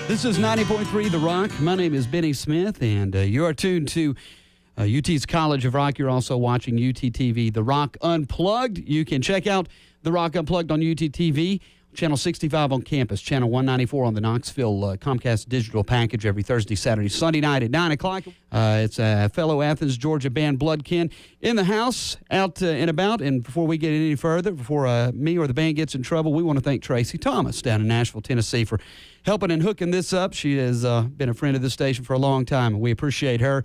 This is 90.3 The Rock. My name is Benny Smith, and you are tuned to UT's College of Rock. You're also watching UTTV The Rock Unplugged. You can check out The Rock Unplugged on UTTV, Channel 65 on campus, Channel 194 on the Knoxville Comcast digital package every Thursday, Saturday, Sunday night at 9 o'clock. It's a fellow Athens, Georgia band, Bloodkin, in the house, out and about. And before we get any further, before me or the band gets in trouble, we want to thank Tracy Thomas down in Nashville, Tennessee, for helping and hooking this up. She has been a friend of the station for a long time, and we appreciate her.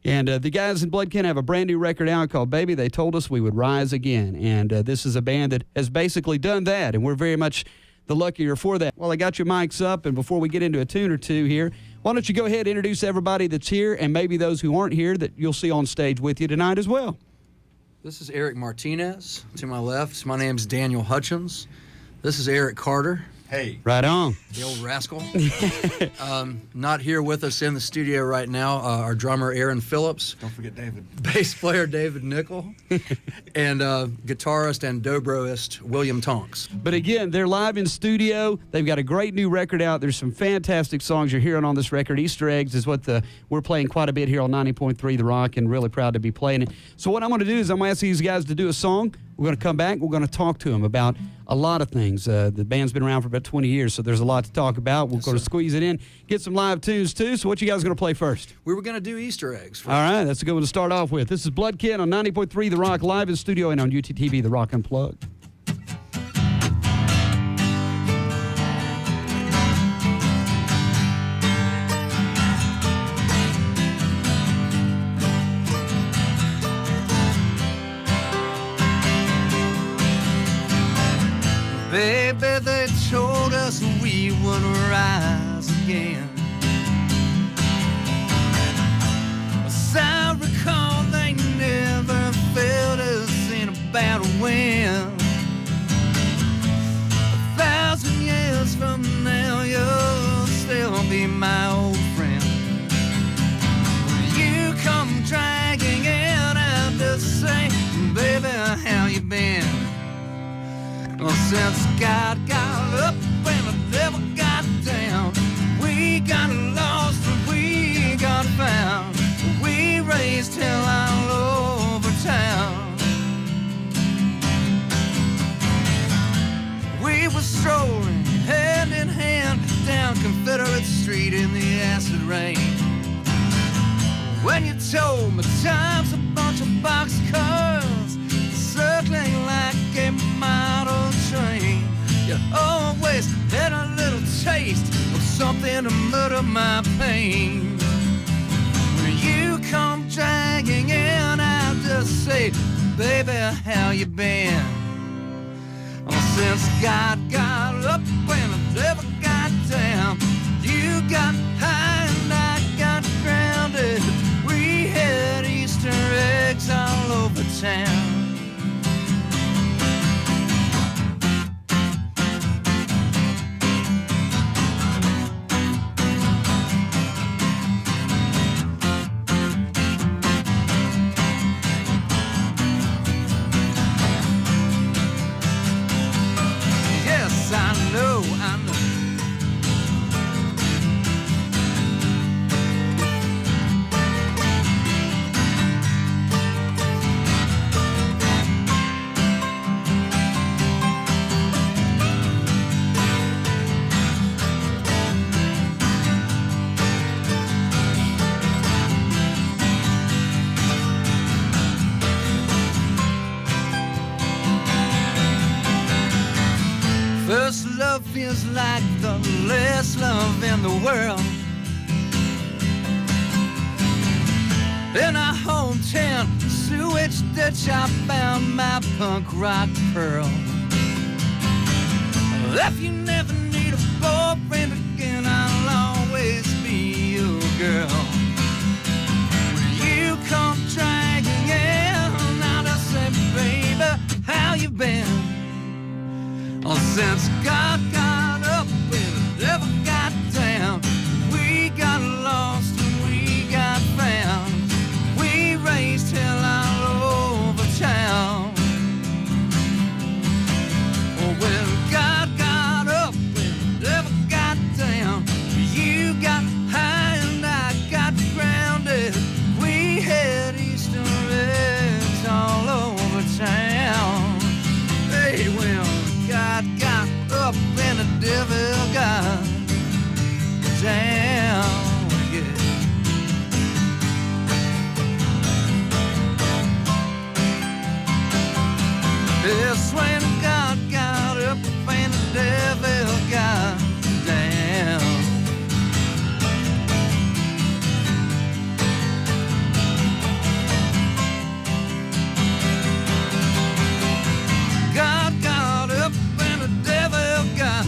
And the guys in Bloodkin have a brand new record out called Baby, They Told Us We Would Rise Again. And this is a band that has basically done that, and we're very much the luckier for that. Well, I got your mics up, and before we get into a tune or two here, why don't you go ahead and introduce everybody that's here and maybe those who aren't here that you'll see on stage with you tonight as well. This is Eric Martinez. To my left, my name's Daniel Hutchins. This is Eric Carter. Hey. Right on. The old rascal. Not here with us in the studio right now, our drummer, Aaron Phillips. Don't forget David. Bass player, David Nickel. And guitarist and dobroist, William Tonks. But again, they're live in studio. They've got a great new record out. There's some fantastic songs you're hearing on this record. Easter eggs is what we're playing quite a bit here on 90.3 The Rock, and really proud to be playing it. So what I'm going to do is I'm going to ask these guys to do a song. We're going to come back. We're going to talk to them about a lot of things. The band's been around for about 20 years, so there's a lot to talk about. We're going to squeeze it in, get some live tunes, too. So what you guys going to play first? We were going to do Easter eggs first. All right, that's a good one to start off with. This is Bloodkin on 90.3 The Rock, live in studio and on UTTV, The Rock Unplugged. Baby, they told us we would rise again. As I recall, they never failed us in a bad wind. 1,000 years from now, you'll still be my old friend. When you come dragging in, I'll just say, baby, how you been? Well, since God got up and the devil got down, we got lost and we got found. We raised hell all over town. We were strolling hand in hand down Confederate Street in the acid rain, when you told me time's a bunch of boxcars circling like a model train. You always had a little taste of something to murder my pain. When you come dragging in, I'll just say, baby, how you been? Oh, since God got up and the devil got down, you got high and I got grounded. We had Easter eggs all over town. I know. First love feels like the last love in the world. In our hometown sewage ditch, I found my punk rock pearl. If you never need a boyfriend again, I'll always be your girl. When you come dragging in, I'll just say, baby, how you been? Oh, since God got up and the devil got down, we got lost and we got found. We raised hell all over town. Oh, when God got up and the devil got down, you day when God got up and the devil got down. Yeah. Yes, when God got up and the devil got down. God got up and the devil got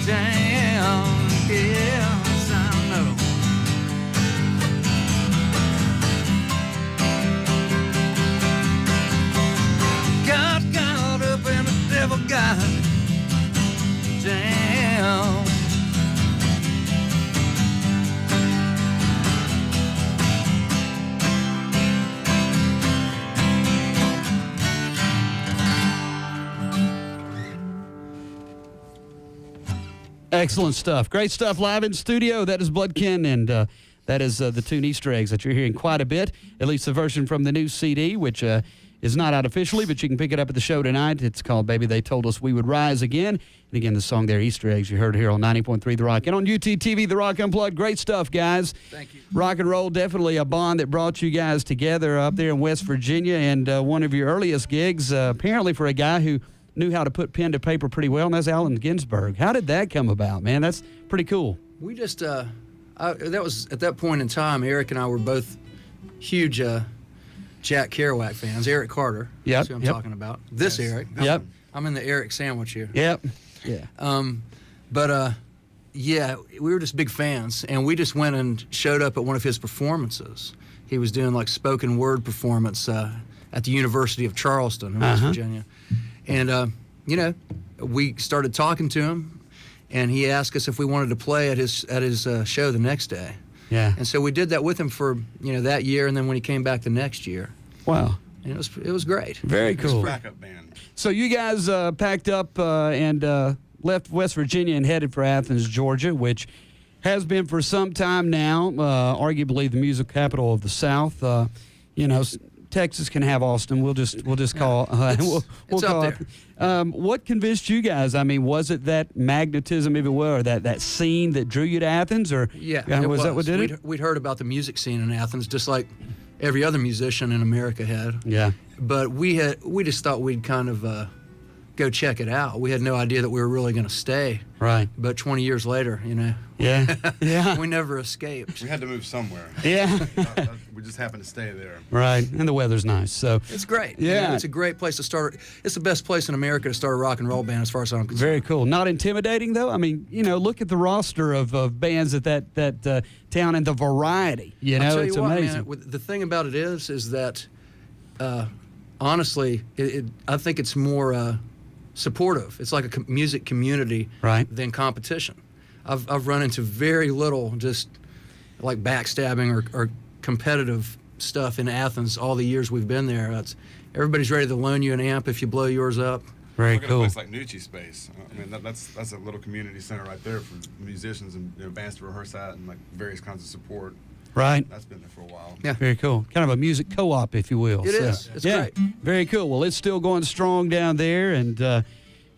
down. Yes, I know. God got up and the devil got down. Excellent stuff. Great stuff live in studio. That is Bloodkin, and that is the tune Easter eggs that you're hearing quite a bit, at least the version from the new CD, which is not out officially, but you can pick it up at the show tonight. It's called Baby They Told Us We Would Rise Again. And again, the song there, Easter Eggs, you heard here on 90.3 The Rock. And on UTTV, The Rock Unplugged. Great stuff, guys. Thank you. Rock and roll, definitely a bond that brought you guys together up there in West Virginia. And one of your earliest gigs, apparently for a guy who knew how to put pen to paper pretty well, and that's Allen Ginsberg. How did that come about, man? That's pretty cool. We just, that was at that point in time, Eric and I were both huge Jack Kerouac fans. Eric Carter. Yep, That's who I'm talking about. This Yes. Eric. Yep. I'm in the Eric sandwich here. Yep. Yeah. Yeah, we were just big fans, and we just went and showed up at one of his performances. He was doing like spoken word performance at the University of Charleston in West Virginia. And, you know, we started talking to him, and he asked us if we wanted to play at his show the next day. Yeah. And so we did that with him for, you know, that year, and then when he came back the next year. Wow. And it was great. Very cool. Backup band. So you guys packed up and left West Virginia and headed for Athens, Georgia, which has been for some time now, arguably the music capital of the South. You know, Texas can have Austin. We'll just call. We'll it's call up there. What convinced you guys? I mean, was it that magnetism, if it were, or that scene that drew you to Athens, or Yeah, was that what did it? We'd heard about the music scene in Athens, just like every other musician in America had. Yeah. But we just thought we'd kind of go check it out. We had no idea that we were really going to stay. Right. But 20 years later, you know. Yeah. Yeah. We never escaped. We had to move somewhere. Yeah. We just happened to stay there. Right. And the weather's nice. So It's great. Yeah. You know, it's a great place to start. It's the best place in America to start a rock and roll band, as far as I'm concerned. very cool. Not intimidating though. I mean, you know, look at the roster of bands at that town and the variety. You know, I'll tell it's you what, amazing. man, the thing about it is that, honestly, I think it's more supportive. It's like a music community Right. than competition. I've run into very little just like backstabbing or competitive stuff in Athens all the years we've been there. Everybody's ready to loan you an amp if you blow yours up. Very Look at a cool. place like Nucci Space. I mean, that's a little community center right there for musicians and bands to rehearse at and like various kinds of support. Right. That's been there for a while. Yeah. Very cool. Kind of a music co-op, if you will. It is. It's yeah, great. Very cool. Well, it's still going strong down there, and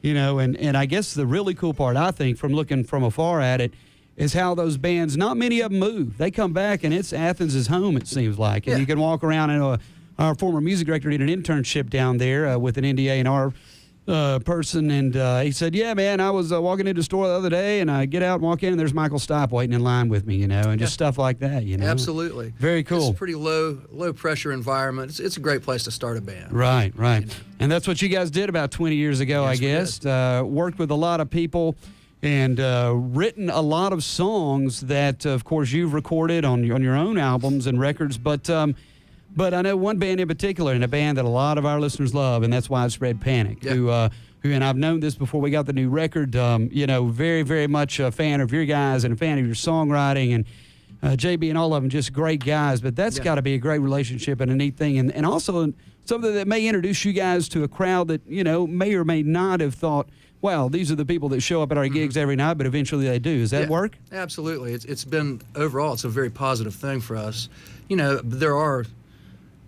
you know, and I guess the really cool part, I think, from looking from afar at it, is how those bands, not many of them move. They come back, and it's Athens' home, it seems like. And Yeah. you can walk around, and our former music director did an internship down there with an NDA and R person, and he said, yeah, man, I was walking into a store the other day, and I get out and walk in, and there's Michael Stipe waiting in line with me, you know, and just stuff like that, you know. Absolutely. Very cool. It's a pretty low pressure environment. It's a great place to start a band. Right, right. And that's what you guys did about 20 years ago, I Yes, we guess. Worked with a lot of people and written a lot of songs that, of course, you've recorded on your own albums and records. But I know one band in particular, and a band that a lot of our listeners love, and that's Widespread Panic, Yeah. who, and I've known this before we got the new record, you know, very, very much a fan of your guys and a fan of your songwriting, and JB and all of them, just great guys. But that's Yeah. got to be a great relationship and a neat thing, and also something that may introduce you guys to a crowd that, you know, may or may not have thought, wow, these are the people that show up at our gigs every night, but eventually they do. Does that Yeah, work? Absolutely. It's been, overall, it's a very positive thing for us. You know, there are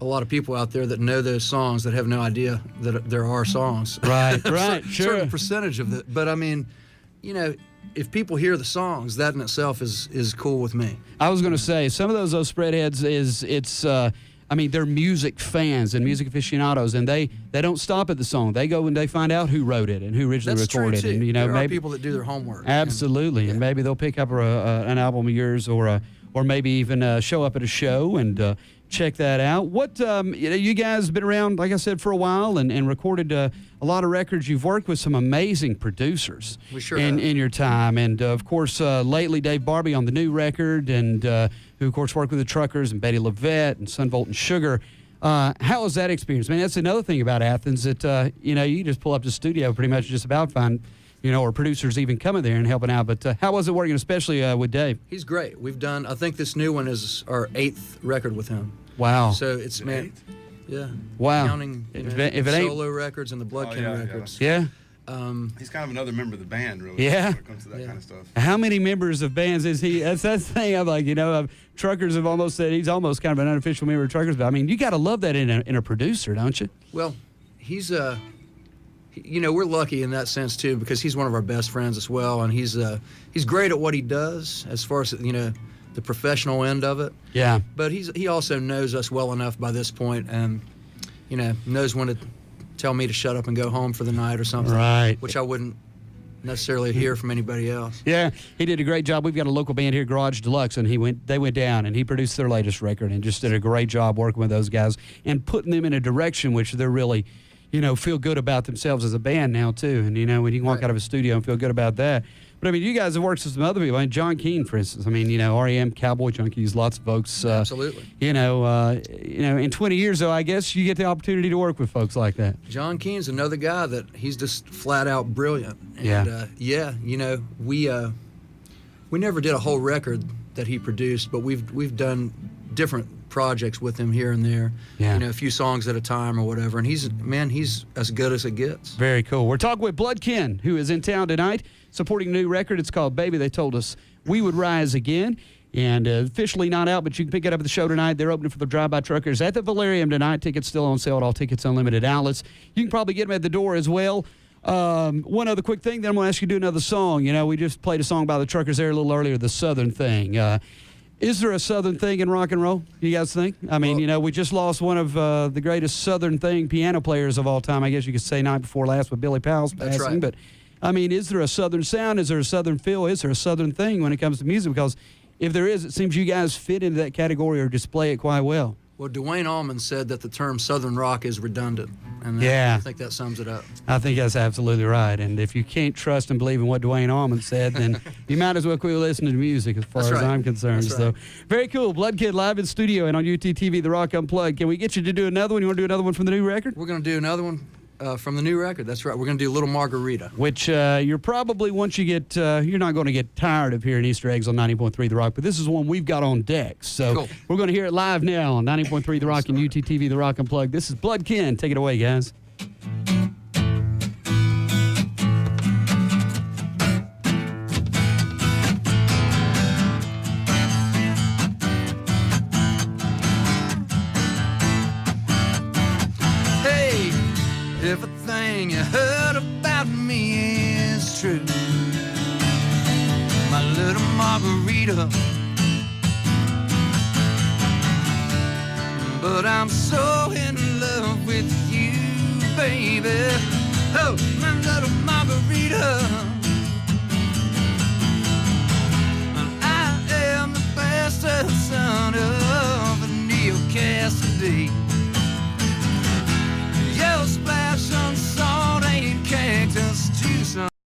a lot of people out there that know those songs that have no idea that there are songs. Right, right, sure. Certain percentage of it. But I mean, you know, if people hear the songs, that in itself is cool with me. I was going to say, some of those spreadheads I mean, they're music fans and music aficionados, and they don't stop at the song. They go and they find out who wrote it and who originally That's recorded true it. too. And, you know, there maybe are people that do their homework. absolutely, and maybe they'll pick up an album of yours, or maybe even show up at a show and check that out. What you guys have been around, like I said, for a while and recorded a lot of records. You've worked with some amazing producers We sure in have. your time, and of course lately Dave Barbie on the new record, and who of course worked with the Truckers and Betty LaVette and Sunvolt and Sugar. How was that experience? I mean, that's another thing about Athens that you know, you just pull up to the studio pretty much just about find, you know, or producers even coming there and helping out. But how was it working, especially with Dave? He's great. We've done, I think this new one is our 8th record with him. Wow. So it's, man, yeah. Wow. Counting If it ain't- solo records and the Blood King yeah, records. Yeah. He's kind of another member of the band, really. Yeah. When it comes to that kind of stuff. How many members of bands is he? That's the thing. I'm like, you know, Truckers have almost said he's almost kind of an unofficial member of Truckers. But I mean, you got to love that in a producer, don't you? Well, he's you know, we're lucky in that sense too, because he's one of our best friends as well, and he's great at what he does as far as, you know, the professional end of it. Yeah. But he also knows us well enough by this point, and you know, knows when to tell me to shut up and go home for the night or something. Right. Which I wouldn't necessarily hear from anybody else. Yeah, he did a great job. We've got a local band here, Garage Deluxe, and they went down and he produced their latest record and just did a great job working with those guys and putting them in a direction which they're really, you know, feel good about themselves as a band now too. And you know, when you can walk out of a studio and feel good about that. But I mean, you guys have worked with some other people. I mean, John Keane, for instance. I mean, you know, REM, Cowboy Junkies, lots of folks. Absolutely. You know, in 20 years though, I guess you get the opportunity to work with folks like that. John Keane's another guy that he's just flat out brilliant. And, Yeah. you know, we never did a whole record that he produced, but we've done different projects with him here and there. Yeah. You know, a few songs at a time or whatever. And he's as good as it gets. Very cool. We're talking with Bloodkin, who is in town tonight, supporting a new record. It's called Baby. They told us we would rise again. And officially not out, but you can pick it up at the show tonight. They're opening for the Drive-By Truckers at the Valerium tonight. Tickets still on sale at all Tickets Unlimited outlets. You can probably get them at the door as well. One other quick thing, then I'm going to ask you to do another song. You know, we just played a song by the Truckers there a little earlier, The Southern Thing. Is there a Southern thing in rock and roll, you guys think? I mean, you know, we just lost one of the greatest Southern thing piano players of all time, I guess you could say night before last with Billy Powell's passing. That's right. But, I mean, is there a Southern sound? Is there a Southern feel? Is there a Southern thing when it comes to music? Because if there is, it seems you guys fit into that category or display it quite well. Well, Dwayne Allman said that the term Southern rock is redundant. And Yeah. I think that sums it up. I think that's absolutely right. And if you can't trust and believe in what Dwayne Allman said, then you might as well quit listening to music as far That's as right. I'm concerned. That's So right. very cool. Blood Kid live in studio and on UTTV, The Rock Unplugged. Can we get you to do another one? You want to do another one from the new record? We're going to do another one from the new record. That's right. We're going to do Little Margarita. Which you're probably, once you get, you're not going to get tired of hearing Easter eggs on 90.3 The Rock, but this is one we've got on deck. So Cool. we're going to hear it live now on 90.3 The Rock and UTTV, The Rock Unplugged. This is Blood Kid. Take it away, guys. Hey, everything you heard about me is true. My little Margarita. But I'm so in love with you, baby. Oh, my little